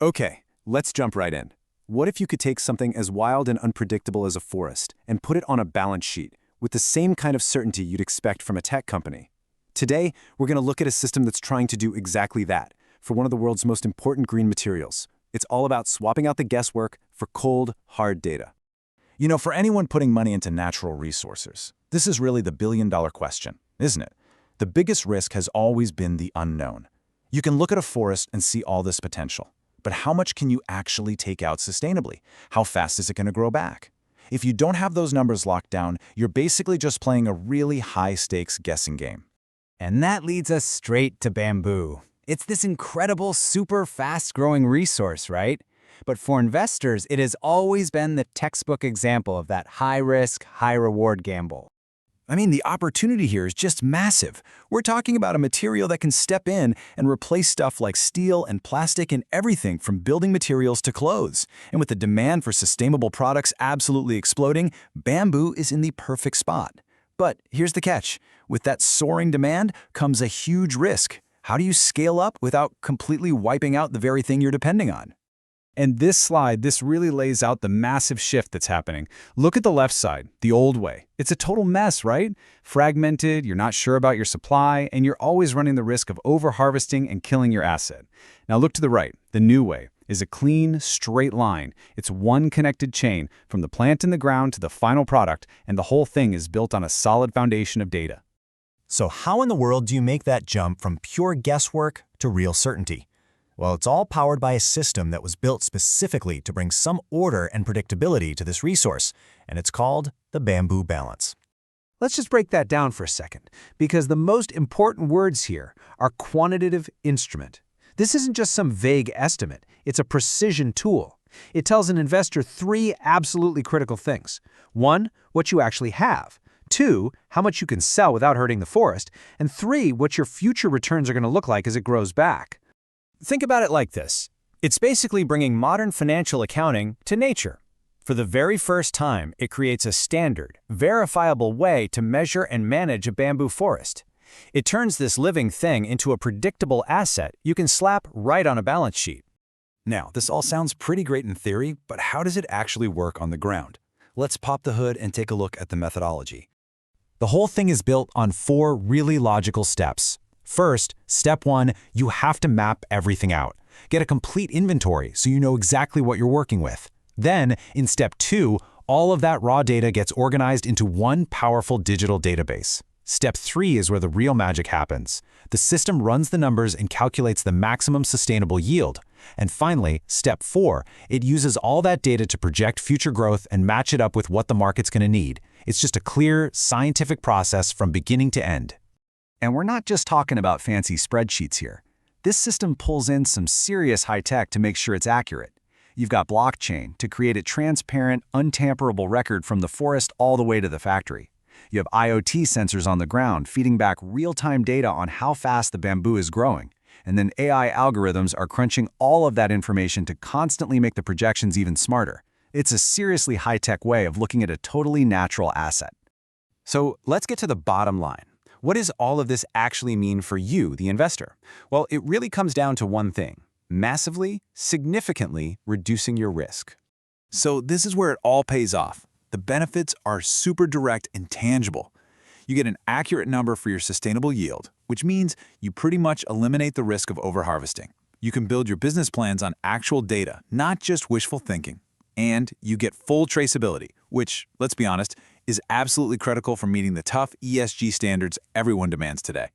Okay, let's jump right in. What if you could take something as wild and unpredictable as a forest and put it on a balance sheet with the same kind of certainty you'd expect from a tech company? Today, we're going to look at a system that's trying to do exactly that for one of the world's most important green materials. It's all about swapping out the guesswork for cold, hard data. You know, for anyone putting money into natural resources, this is really the billion-dollar question, isn't it? The biggest risk has always been the unknown. You can look at a forest and see all this potential, but how much can you actually take out sustainably? How fast is it going to grow back? If you don't have those numbers locked down, you're basically just playing a really high-stakes guessing game. And that leads us straight to bamboo. It's this incredible, super fast-growing resource, right? But for investors, it has always been the textbook example of that high-risk, high-reward gamble. I mean, the opportunity here is just massive. We're talking about a material that can step in and replace stuff like steel and plastic and everything from building materials to clothes. And with the demand for sustainable products absolutely exploding, bamboo is in the perfect spot. But here's the catch. With that soaring demand comes a huge risk. How do you scale up without completely wiping out the very thing you're depending on? And this really lays out the massive shift that's happening. Look at the left side, the old way. It's a total mess, right? Fragmented, you're not sure about your supply, and you're always running the risk of over-harvesting and killing your asset. Now look to the right, the new way is a clean, straight line. It's one connected chain from the plant in the ground to the final product, and the whole thing is built on a solid foundation of data. So how in the world do you make that jump from pure guesswork to real certainty? Well, it's all powered by a system that was built specifically to bring some order and predictability to this resource, and it's called the bamboo balance. Let's just break that down for a second, because the most important words here are quantitative instrument. This isn't just some vague estimate, it's a precision tool. It tells an investor three absolutely critical things. 1, what you actually have. 2, how much you can sell without hurting the forest. And 3, what your future returns are going to look like as it grows back. Think about it like this. It's basically bringing modern financial accounting to nature. For the very first time, it creates a standard, verifiable way to measure and manage a bamboo forest. It turns this living thing into a predictable asset you can slap right on a balance sheet. Now, this all sounds pretty great in theory, but how does it actually work on the ground? Let's pop the hood and take a look at the methodology. The whole thing is built on 4 really logical steps. First, step 1, you have to map everything out. Get a complete inventory so you know exactly what you're working with. Then, in step 2, all of that raw data gets organized into one powerful digital database. Step 3 is where the real magic happens. The system runs the numbers and calculates the maximum sustainable yield. And finally, step 4, it uses all that data to project future growth and match it up with what the market's going to need. It's just a clear, scientific process from beginning to end. And we're not just talking about fancy spreadsheets here. This system pulls in some serious high tech to make sure it's accurate. You've got blockchain to create a transparent, untamperable record from the forest all the way to the factory. You have IoT sensors on the ground feeding back real-time data on how fast the bamboo is growing. And then AI algorithms are crunching all of that information to constantly make the projections even smarter. It's a seriously high-tech way of looking at a totally natural asset. So let's get to the bottom line. What does all of this actually mean for you, the investor? Well, it really comes down to one thing: massively, significantly reducing your risk. So this is where it all pays off. The benefits are super direct and tangible. You get an accurate number for your sustainable yield, which means you pretty much eliminate the risk of overharvesting. You can build your business plans on actual data, not just wishful thinking. And you get full traceability, which, let's be honest, is absolutely critical for meeting the tough ESG standards everyone demands today.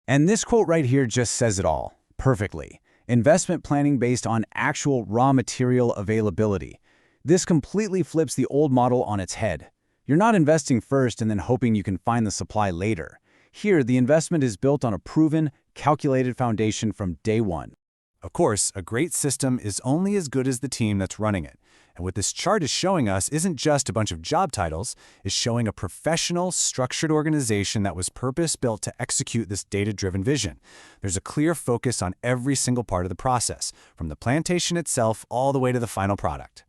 And this quote right here just says it all, perfectly. Investment planning based on actual raw material availability. This completely flips the old model on its head. You're not investing first and then hoping you can find the supply later. Here, the investment is built on a proven, calculated foundation from day one. Of course, a great system is only as good as the team that's running it. And what this chart is showing us isn't just a bunch of job titles, it's showing a professional, structured organization that was purpose-built to execute this data-driven vision. There's a clear focus on every single part of the process, from the plantation itself all the way to the final product.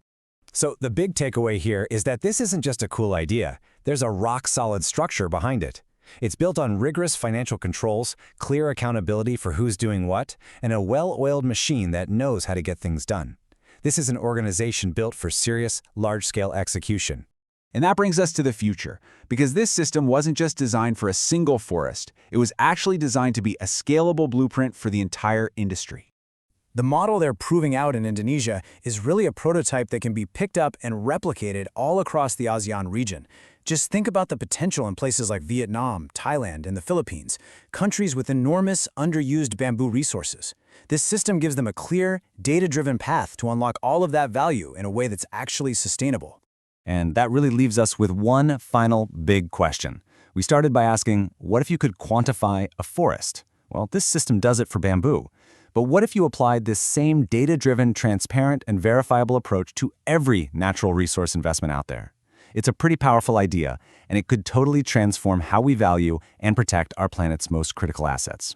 So the big takeaway here is that this isn't just a cool idea. There's a rock-solid structure behind it. It's built on rigorous financial controls, clear accountability for who's doing what, and a well-oiled machine that knows how to get things done. This is an organization built for serious, large-scale execution. And that brings us to the future, because this system wasn't just designed for a single forest, it was actually designed to be a scalable blueprint for the entire industry. The model they're proving out in Indonesia is really a prototype that can be picked up and replicated all across the ASEAN region. Just think about the potential in places like Vietnam, Thailand, and the Philippines, countries with enormous, underused bamboo resources. This system gives them a clear, data-driven path to unlock all of that value in a way that's actually sustainable. And that really leaves us with one final big question. We started by asking, what if you could quantify a forest? Well, this system does it for bamboo. But what if you applied this same data-driven, transparent, and verifiable approach to every natural resource investment out there? It's a pretty powerful idea, and it could totally transform how we value and protect our planet's most critical assets.